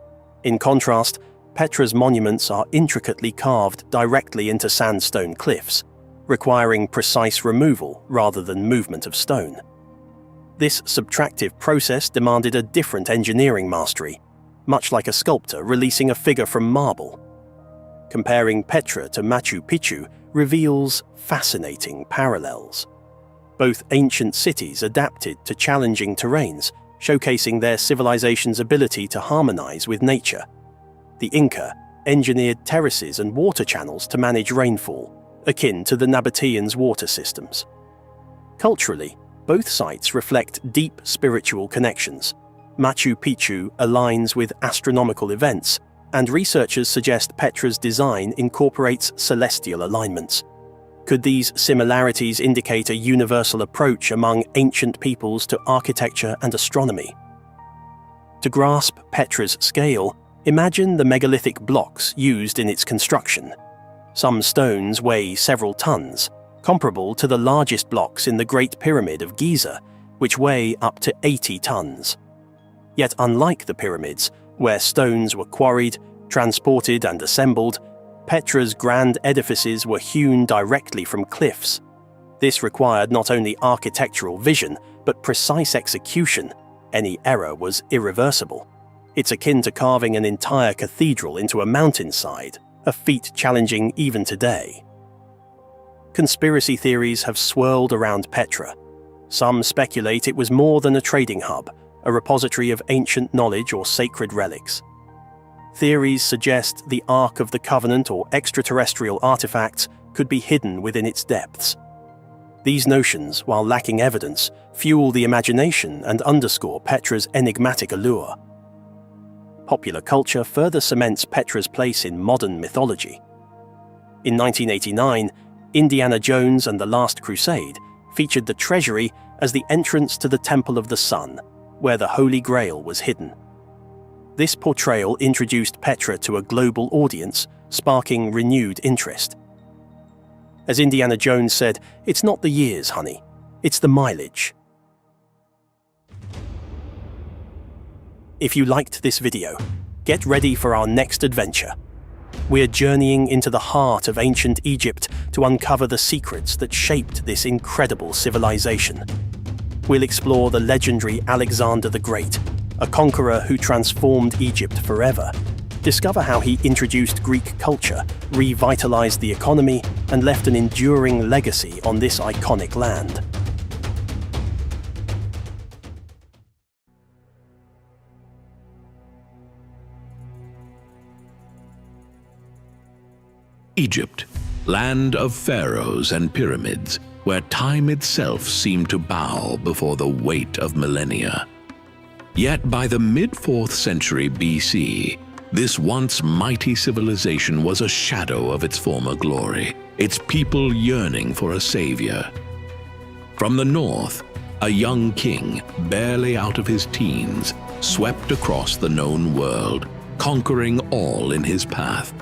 In contrast, Petra's monuments are intricately carved directly into sandstone cliffs, requiring precise removal rather than movement of stone. This subtractive process demanded a different engineering mastery, much like a sculptor releasing a figure from marble. Comparing Petra to Machu Picchu reveals fascinating parallels. Both ancient cities adapted to challenging terrains, showcasing their civilization's ability to harmonize with nature. The Inca engineered terraces and water channels to manage rainfall, akin to the Nabataeans' water systems. Culturally, both sites reflect deep spiritual connections. Machu Picchu aligns with astronomical events, and researchers suggest Petra's design incorporates celestial alignments. Could these similarities indicate a universal approach among ancient peoples to architecture and astronomy? To grasp Petra's scale, imagine the megalithic blocks used in its construction. Some stones weigh several tons, comparable to the largest blocks in the Great Pyramid of Giza, which weigh up to 80 tons. Yet unlike the pyramids, where stones were quarried, transported and assembled, Petra's grand edifices were hewn directly from cliffs. This required not only architectural vision, but precise execution. Any error was irreversible. It's akin to carving an entire cathedral into a mountainside, a feat challenging even today. Conspiracy theories have swirled around Petra. Some speculate it was more than a trading hub, a repository of ancient knowledge or sacred relics. Theories suggest the Ark of the Covenant or extraterrestrial artifacts could be hidden within its depths. These notions, while lacking evidence, fuel the imagination and underscore Petra's enigmatic allure. Popular culture further cements Petra's place in modern mythology. In 1989, Indiana Jones and the Last Crusade featured the treasury as the entrance to the Temple of the Sun, where the Holy Grail was hidden. This portrayal introduced Petra to a global audience, sparking renewed interest. As Indiana Jones said, "It's not the years, honey. It's the mileage." If you liked this video, get ready for our next adventure. We're journeying into the heart of ancient Egypt to uncover the secrets that shaped this incredible civilization. We'll explore the legendary Alexander the Great, a conqueror who transformed Egypt forever. Discover how he introduced Greek culture, revitalized the economy, and left an enduring legacy on this iconic land. Egypt, land of pharaohs and pyramids, where time itself seemed to bow before the weight of millennia. Yet by the mid-4th century BC, this once mighty civilization was a shadow of its former glory, its people yearning for a savior. From the north, a young king, barely out of his teens, swept across the known world, conquering all in his path.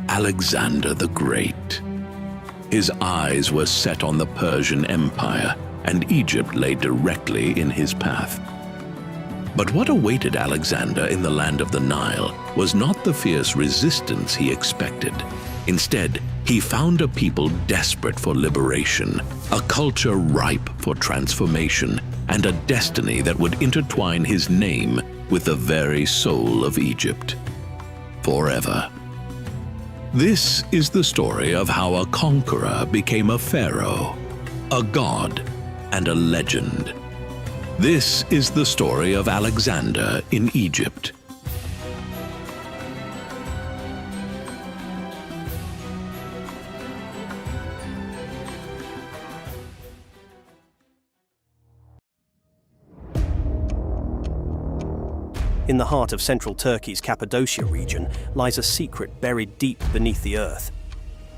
Alexander the Great. His eyes were set on the Persian Empire, and Egypt lay directly in his path. But what awaited Alexander in the land of the Nile was not the fierce resistance he expected. Instead, he found a people desperate for liberation, a culture ripe for transformation, and a destiny that would intertwine his name with the very soul of Egypt. Forever. This is the story of how a conqueror became a pharaoh, a god, and a legend. This is the story of Alexander in Egypt. In the heart of central Turkey's Cappadocia region lies a secret buried deep beneath the earth.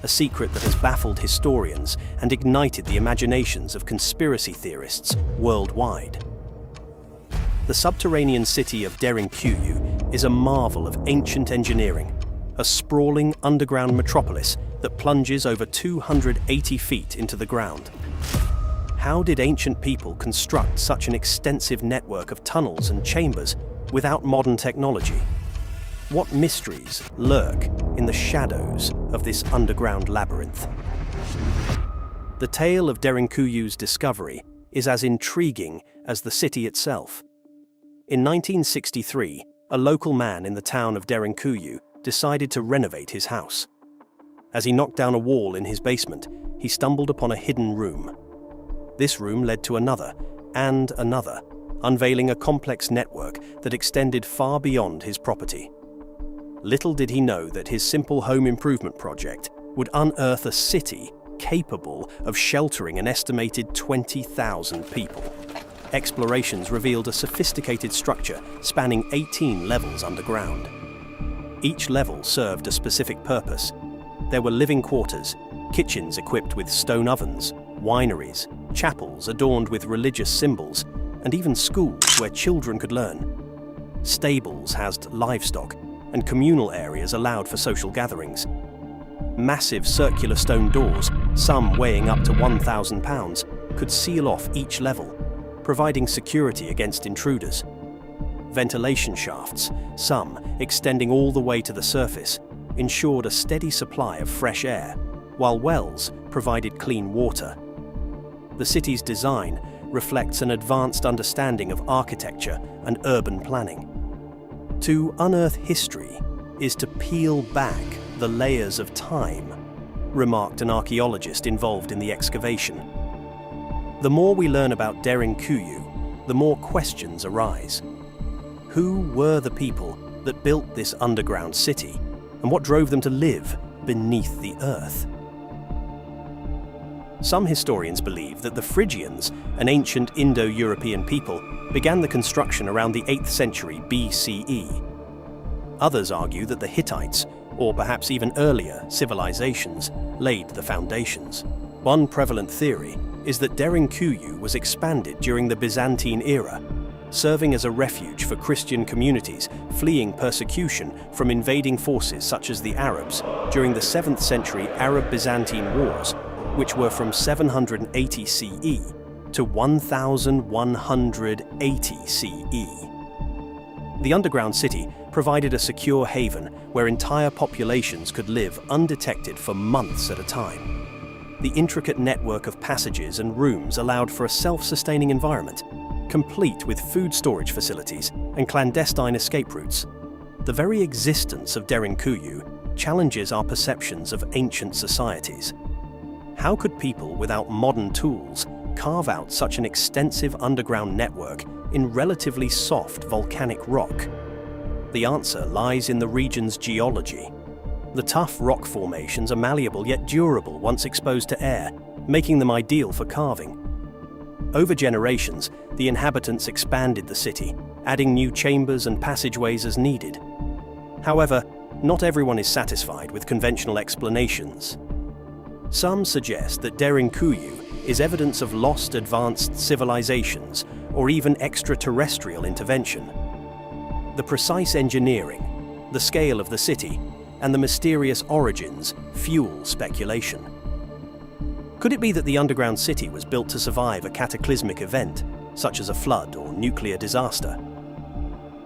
A secret that has baffled historians and ignited the imaginations of conspiracy theorists worldwide. The subterranean city of Derinkuyu is a marvel of ancient engineering, a sprawling underground metropolis that plunges over 280 feet into the ground. How did ancient people construct such an extensive network of tunnels and chambers without modern technology? What mysteries lurk in the shadows of this underground labyrinth? The tale of Derinkuyu's discovery is as intriguing as the city itself. In 1963, a local man in the town of Derinkuyu decided to renovate his house. As he knocked down a wall in his basement, he stumbled upon a hidden room. This room led to another and another, unveiling a complex network that extended far beyond his property. Little did he know that his simple home improvement project would unearth a city capable of sheltering an estimated 20,000 people. Explorations revealed a sophisticated structure spanning 18 levels underground. Each level served a specific purpose. There were living quarters, kitchens equipped with stone ovens, wineries, chapels adorned with religious symbols, and even schools where children could learn. Stables housed livestock, and communal areas allowed for social gatherings. Massive circular stone doors, some weighing up to 1,000 pounds, could seal off each level, providing security against intruders. Ventilation shafts, some extending all the way to the surface, ensured a steady supply of fresh air, while wells provided clean water. The city's design reflects an advanced understanding of architecture and urban planning. To unearth history is to peel back the layers of time, remarked an archaeologist involved in the excavation. The more we learn about Derinkuyu, the more questions arise. Who were the people that built this underground city, and what drove them to live beneath the earth? Some historians believe that the Phrygians, an ancient Indo-European people, began the construction around the 8th century BCE. Others argue that the Hittites, or perhaps even earlier civilizations, laid the foundations. One prevalent theory is that Derinkuyu was expanded during the Byzantine era, serving as a refuge for Christian communities fleeing persecution from invading forces such as the Arabs during the 7th century Arab-Byzantine Wars, which were from 780 CE to 1180 CE. The underground city provided a secure haven where entire populations could live undetected for months at a time. The intricate network of passages and rooms allowed for a self-sustaining environment, complete with food storage facilities and clandestine escape routes. The very existence of Derinkuyu challenges our perceptions of ancient societies. How could people without modern tools carve out such an extensive underground network in relatively soft volcanic rock? The answer lies in the region's geology. The tough rock formations are malleable yet durable once exposed to air, making them ideal for carving. Over generations, the inhabitants expanded the city, adding new chambers and passageways as needed. However, not everyone is satisfied with conventional explanations. Some suggest that Derinkuyu is evidence of lost advanced civilizations or even extraterrestrial intervention. The precise engineering, the scale of the city, and the mysterious origins fuel speculation. Could it be that the underground city was built to survive a cataclysmic event, such as a flood or nuclear disaster?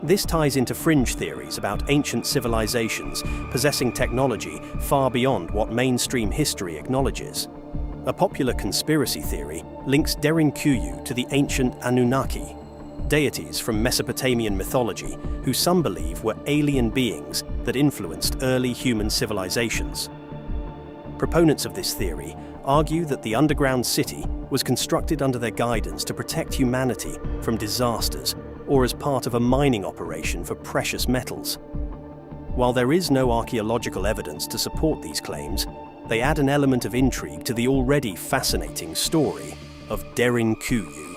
This ties into fringe theories about ancient civilizations possessing technology far beyond what mainstream history acknowledges. A popular conspiracy theory links Derinkuyu to the ancient Anunnaki, deities from Mesopotamian mythology who some believe were alien beings that influenced early human civilizations. Proponents of this theory argue that the underground city was constructed under their guidance to protect humanity from disasters or as part of a mining operation for precious metals. While there is no archaeological evidence to support these claims, they add an element of intrigue to the already fascinating story of Derinkuyu.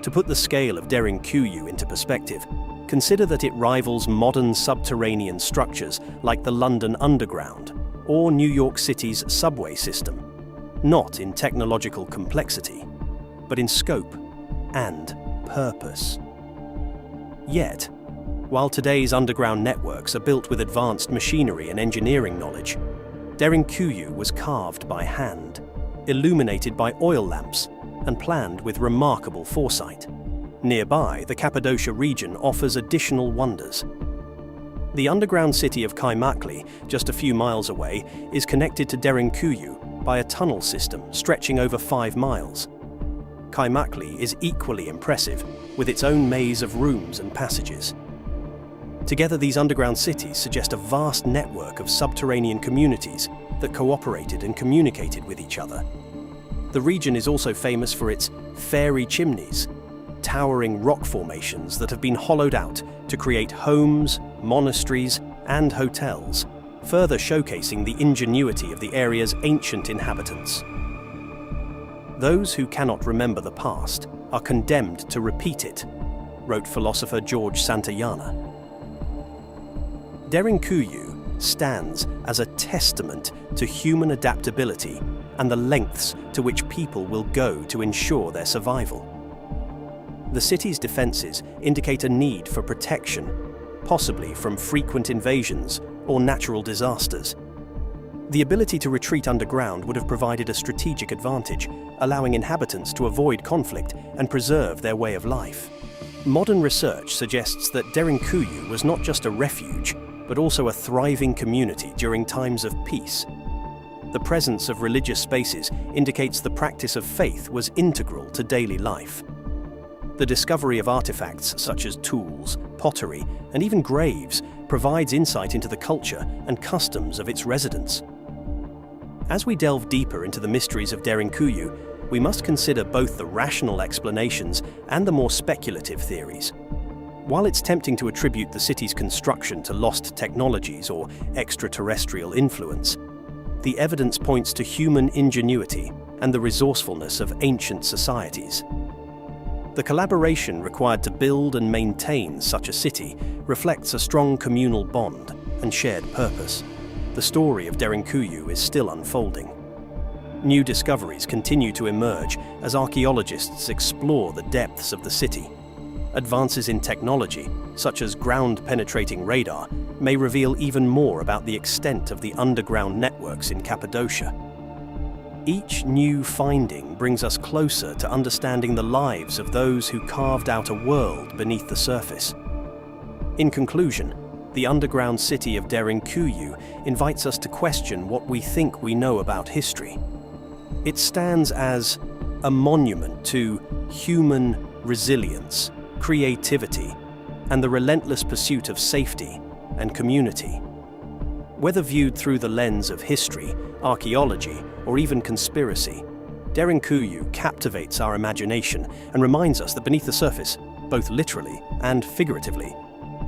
To put the scale of Derinkuyu into perspective, consider that it rivals modern subterranean structures like the London Underground or New York City's subway system, not in technological complexity, but in scope and purpose. Yet, while today's underground networks are built with advanced machinery and engineering knowledge, Derinkuyu was carved by hand, illuminated by oil lamps, and planned with remarkable foresight. Nearby, the Cappadocia region offers additional wonders. The underground city of Kaimakli, just a few miles away, is connected to Derinkuyu by a tunnel system stretching over 5 miles. Kaimakli is equally impressive, with its own maze of rooms and passages. Together, these underground cities suggest a vast network of subterranean communities that cooperated and communicated with each other. The region is also famous for its fairy chimneys, towering rock formations that have been hollowed out to create homes, monasteries, and hotels, further showcasing the ingenuity of the area's ancient inhabitants. Those who cannot remember the past are condemned to repeat it, wrote philosopher George Santayana. Derinkuyu stands as a testament to human adaptability and the lengths to which people will go to ensure their survival. The city's defenses indicate a need for protection, possibly from frequent invasions or natural disasters. The ability to retreat underground would have provided a strategic advantage, allowing inhabitants to avoid conflict and preserve their way of life. Modern research suggests that Derinkuyu was not just a refuge, but also a thriving community during times of peace. The presence of religious spaces indicates the practice of faith was integral to daily life. The discovery of artifacts such as tools, pottery, and even graves provides insight into the culture and customs of its residents. As we delve deeper into the mysteries of Derinkuyu, we must consider both the rational explanations and the more speculative theories. While it's tempting to attribute the city's construction to lost technologies or extraterrestrial influence, the evidence points to human ingenuity and the resourcefulness of ancient societies. The collaboration required to build and maintain such a city reflects a strong communal bond, and shared purpose. The story of Derinkuyu is still unfolding. New discoveries continue to emerge as archaeologists explore the depths of the city. Advances in technology, such as ground-penetrating radar, may reveal even more about the extent of the underground networks in Cappadocia. Each new finding brings us closer to understanding the lives of those who carved out a world beneath the surface. In conclusion, the underground city of Derinkuyu invites us to question what we think we know about history. It stands as a monument to human resilience, creativity, and the relentless pursuit of safety and community. Whether viewed through the lens of history, archaeology, or even conspiracy, Derinkuyu captivates our imagination and reminds us that beneath the surface, both literally and figuratively,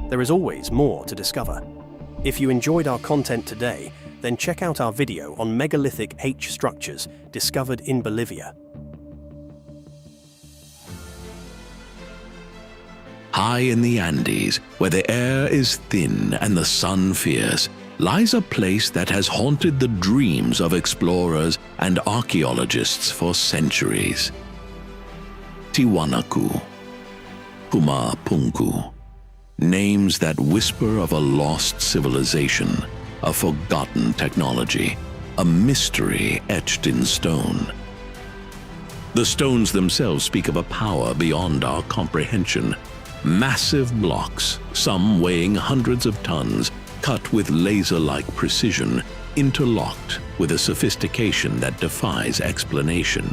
there is always more to discover. If you enjoyed our content today, then check out our video on megalithic H structures discovered in Bolivia. High in the Andes, where the air is thin and the sun fierce, lies a place that has haunted the dreams of explorers and archaeologists for centuries. Tiwanaku, Pumapunku, names that whisper of a lost civilization, a forgotten technology, a mystery etched in stone. The stones themselves speak of a power beyond our comprehension. Massive blocks, some weighing hundreds of tons, cut with laser-like precision, interlocked with a sophistication that defies explanation.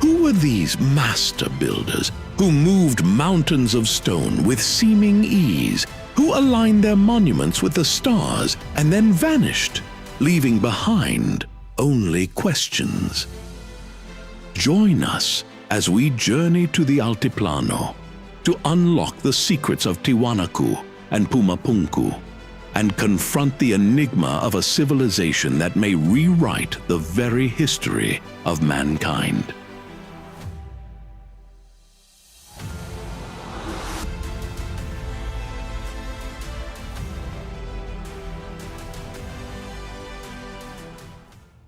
Who were these master builders who moved mountains of stone with seeming ease, who aligned their monuments with the stars and then vanished, leaving behind only questions? Join us as we journey to the Altiplano to unlock the secrets of Tiwanaku and Pumapunku and confront the enigma of a civilization that may rewrite the very history of mankind.